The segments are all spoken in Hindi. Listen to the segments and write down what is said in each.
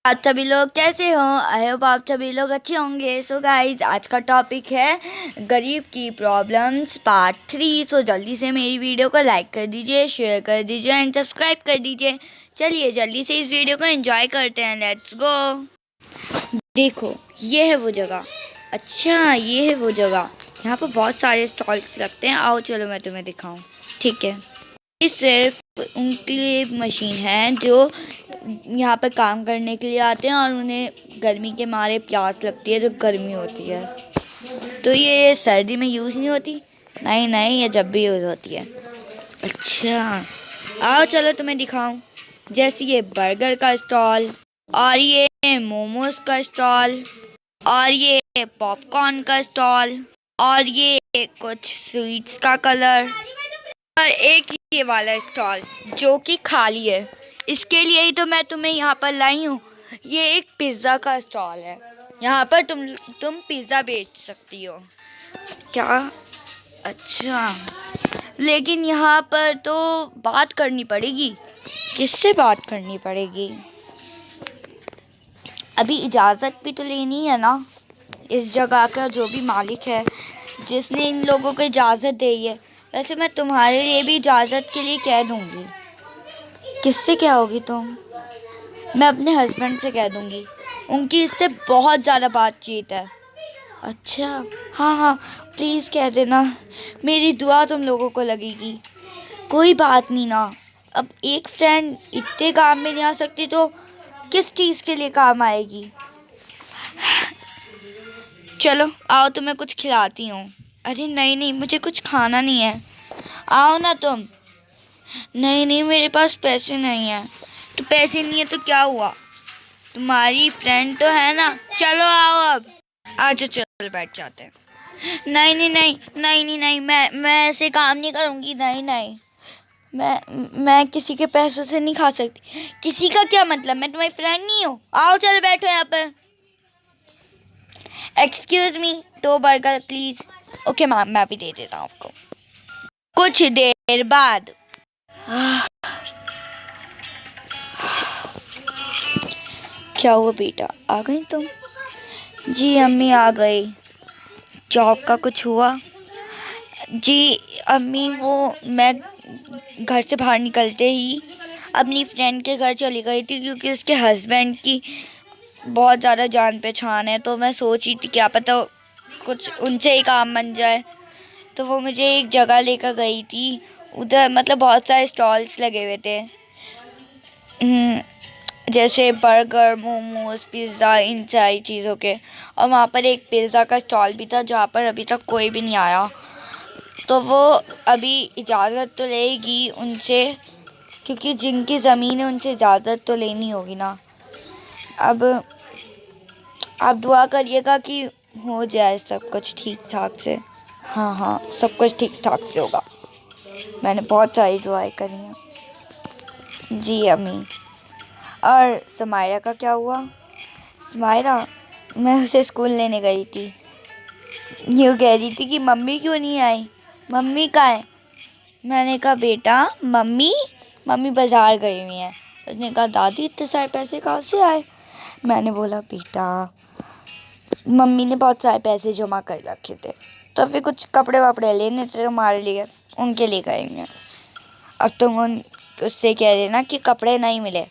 आप सभी लोग कैसे हो? आई होप आप सभी लोग अच्छे होंगे। सो गाइज, आज का टॉपिक है गरीब की प्रॉब्लम्स पार्ट 3। सो जल्दी से मेरी वीडियो को लाइक कर दीजिए, शेयर कर दीजिए एंड सब्सक्राइब कर दीजिए। चलिए जल्दी से इस वीडियो को एंजॉय करते हैं। Let's go. देखो, ये है वो जगह। अच्छा, ये है वो जगह। यहाँ पर बहुत सारे स्टॉल्स लगते हैं। आओ चलो मैं तुम्हें दिखाऊँ। ठीक है, ये सिर्फ उनके लिए मशीन है जो यहाँ पर काम करने के लिए आते हैं और उन्हें गर्मी के मारे प्यास लगती है, जो गर्मी होती है। तो ये सर्दी में यूज़ नहीं होती। नहीं नहीं, ये जब भी यूज़ होती है। अच्छा, आओ चलो तुम्हें दिखाऊं। जैसे ये बर्गर का स्टॉल, और ये मोमोज का स्टॉल, और ये पॉपकॉर्न का स्टॉल, और ये कुछ स्वीट्स का कलर, और एक ये वाला स्टॉल जो कि खाली है। इसके लिए ही तो मैं तुम्हें यहाँ पर लाई हूँ। ये एक पिज़्ज़ा का स्टॉल है। यहाँ पर तुम पिज़्ज़ा बेच सकती हो क्या? अच्छा, लेकिन यहाँ पर तो बात करनी पड़ेगी। किससे बात करनी पड़ेगी? अभी इजाज़त भी तो लेनी है ना, इस जगह का जो भी मालिक है, जिसने इन लोगों को इजाज़त दी है। वैसे मैं तुम्हारे लिए भी इजाज़त के लिए कह दूँगी। किससे कहोगी तुम? मैं अपने हस्बैंड से कह दूँगी। उनकी इससे बहुत ज़्यादा बातचीत है। अच्छा, हाँ हाँ, प्लीज़ कह देना। मेरी दुआ तुम लोगों को लगेगी। कोई बात नहीं ना। अब एक फ्रेंड इतने काम में नहीं आ सकती तो किस चीज़ के लिए काम आएगी? चलो आओ, तुम्हें कुछ खिलाती हूँ। अरे नहीं नहीं, मुझे कुछ खाना नहीं है। आओ ना तुम। नहीं नहीं, मेरे पास पैसे नहीं है। तो पैसे नहीं है तो क्या हुआ? तुम्हारी फ्रेंड तो है ना। चलो आओ अब। आज चल बैठ जाते हैं। नहीं नहीं नहीं नहीं नहीं नहीं, मैं ऐसे काम नहीं करूँगी। नहीं नहीं, मैं किसी के पैसों से नहीं खा सकती। किसी का क्या मतलब? मैं तुम्हारी फ्रेंड नहीं हूँ। आओ चल बैठो यहाँ पर। Excuse me, 2 burger please. Okay ma'am, मैं भी दे देता हूँ आपको। कुछ देर बाद। क्या हुआ बेटा, आ गई तुम? जी अम्मी आ गई। जॉब का कुछ हुआ? जी अम्मी, वो मैं घर से बाहर निकलते ही अपनी फ्रेंड के घर चली गई थी, क्योंकि उसके हस्बैंड की बहुत ज़्यादा जान पहचान है। तो मैं सोची थी क्या पता कुछ उनसे ही काम बन जाए। तो वो मुझे एक जगह लेकर गई थी। उधर मतलब बहुत सारे स्टॉल्स लगे हुए थे, जैसे बर्गर, मोमोज, पिज़्ज़ा, इन सारी चीज़ों के। और वहाँ पर एक पिज़्ज़ा का स्टॉल भी था जहाँ पर अभी तक कोई भी नहीं आया। तो वो अभी इजाज़त तो लेगी उनसे, क्योंकि जिनकी ज़मीन है उनसे इजाज़त तो लेनी होगी ना। अब आप दुआ करिएगा कि हो जाए सब कुछ ठीक ठाक से। हाँ हाँ, सब कुछ ठीक ठाक से होगा। मैंने बहुत सारी दुआएं करी हैं। जी अम्मी। और समायरा का क्या हुआ? समायरा, मैं उसे स्कूल लेने गई थी। यूँ कह रही थी कि मम्मी क्यों नहीं आई, मम्मी कहाँ है? मैंने कहा बेटा, मम्मी बाज़ार गई हुई हैं। उसने कहा दादी, इतने सारे पैसे कहाँ से आए? मैंने बोला बेटा, मम्मी ने बहुत सारे पैसे जमा कर रखे थे, तो फिर कुछ कपड़े वपड़े लेने थे हमारे लिए, उनके लिए गई हैं। अब तुम उससे कह देना कि कपड़े नहीं मिले।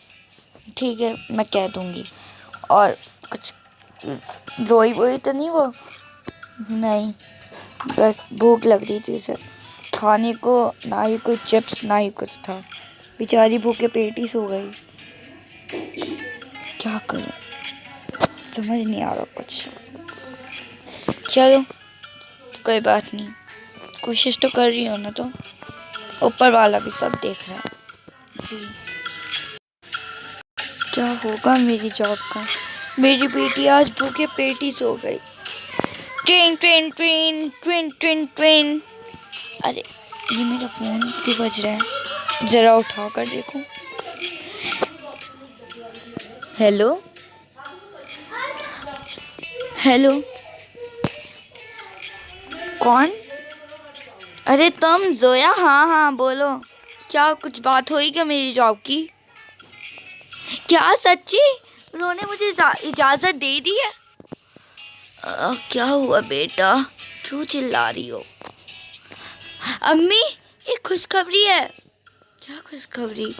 ठीक है, मैं कह दूँगी। और कुछ रोई वोई तो नहीं वो? नहीं, बस भूख लग रही थी उसे। खाने को ना ही कोई चिप्स ना ही कुछ था। बेचारी भूखे पेट ही सो गई। क्या करूं, समझ नहीं आ रहा कुछ। चलो कोई बात नहीं, कोशिश तो कर रही हो ना, तो ऊपर वाला भी सब देख रहा है। जी, क्या होगा मेरी जॉब का? मेरी बेटी आज भूखे पेट ही सो गई। Train train train train train train. अरे ये मेरा फ़ोन भी बज रहा है, ज़रा उठा कर देखो। हेलो हेलो, कौन? अरे तुम जोया? हाँ हाँ बोलो। क्या कुछ बात हुई क्या मेरी जॉब की? क्या सच्ची? उन्होंने मुझे इजाज़त दे दी है। क्या हुआ बेटा, क्यों चिल्ला रही हो? अम्मी, एक खुशखबरी है। क्या खुशखबरी?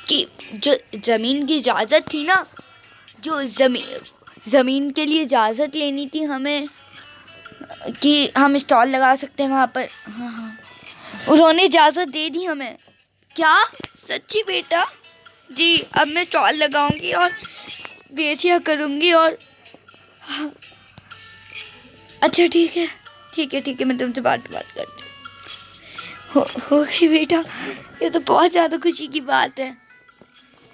कि जो ज़मीन की इजाज़त थी ना, जो ज़मीन के लिए इजाज़त लेनी थी हमें कि हम स्टॉल लगा सकते हैं वहाँ पर। हाँ हाँ, उन्होंने इजाज़त दे दी हमें। क्या सच्ची बेटा? जी, अब मैं स्टॉल लगाऊंगी और बेचिया करूंगी। और हाँ, अच्छा ठीक है ठीक है ठीक है, मैं तुमसे बात करती हूँ। हो गई बेटा, ये तो बहुत ज़्यादा खुशी की बात है।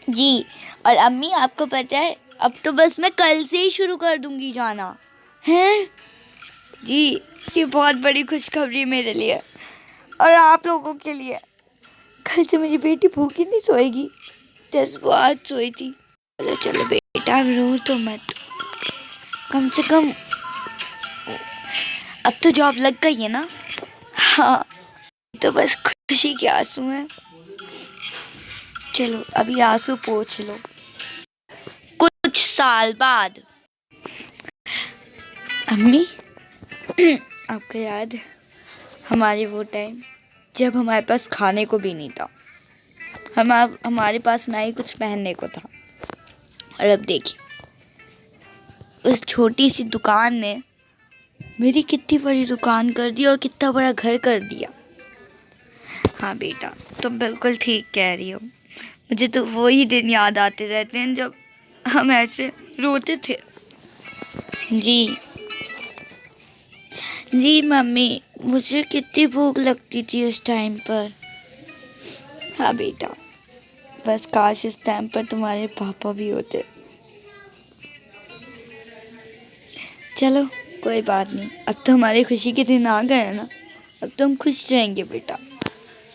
जी, और अम्मी आपको पता है, अब तो बस मैं कल से ही शुरू कर दूंगी जाना है। जी, ये बहुत बड़ी खुशखबरी है मेरे लिए और आप लोगों के लिए। कल से मेरी बेटी भूखी नहीं सोएगी जैसे वो आज सोई थी। चलो चलो बेटा, अब रो तो मत, कम से कम अब तो जॉब लग गई है ना। हाँ, तो बस खुशी के आंसू हैं। चलो अभी आंसू पोंछ लो। कुछ साल बाद। अम्मी, आपको याद है हमारे वो टाइम जब हमारे पास खाने को भी नहीं था, हमारे पास ना ही कुछ पहनने को था, और अब देखिए उस छोटी सी दुकान ने मेरी कितनी बड़ी दुकान कर दी और कितना बड़ा घर कर दिया। हाँ बेटा, तुम बिल्कुल ठीक कह रही हो। मुझे तो वही दिन याद आते रहते हैं जब हम ऐसे रोते थे। जी जी मम्मी, मुझे कितनी भूख लगती थी उस टाइम पर। हाँ बेटा, बस काश इस टाइम पर तुम्हारे पापा भी होते। चलो कोई बात नहीं, अब तो हमारी खुशी के दिन आ गए हैं ना, अब तो हम खुश रहेंगे बेटा।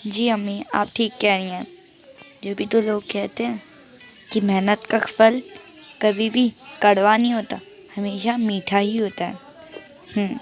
जी अम्मी, आप ठीक कह रही हैं। जो भी तो लोग कहते हैं कि मेहनत का फल कभी भी कड़वा नहीं होता, हमेशा मीठा ही होता है।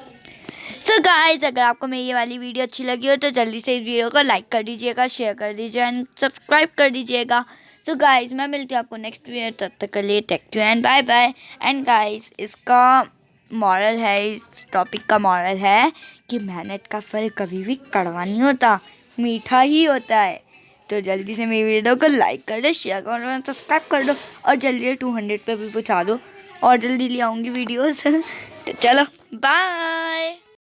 सो गाइस, अगर आपको मेरी ये वाली वीडियो अच्छी लगी हो तो जल्दी से इस वीडियो को लाइक कर दीजिएगा, शेयर कर दीजिए एंड सब्सक्राइब कर दीजिएगा। सो गाइस, मैं मिलती हूँ आपको नेक्स्ट वीडियो, तब तक के लिए thank you and bye bye. And guys, इसका मॉरल है, इस टॉपिक का मॉरल है कि मेहनत का फल कभी भी कड़वा नहीं होता, मीठा ही होता है। तो जल्दी से मेरी वीडियो को लाइक कर दो, शेयर कर दो, सब्सक्राइब कर दो और जल्दी 200 पे भी पहुँचा दो और जल्दी ले आऊँगी वीडियोस। तो चलो बाय।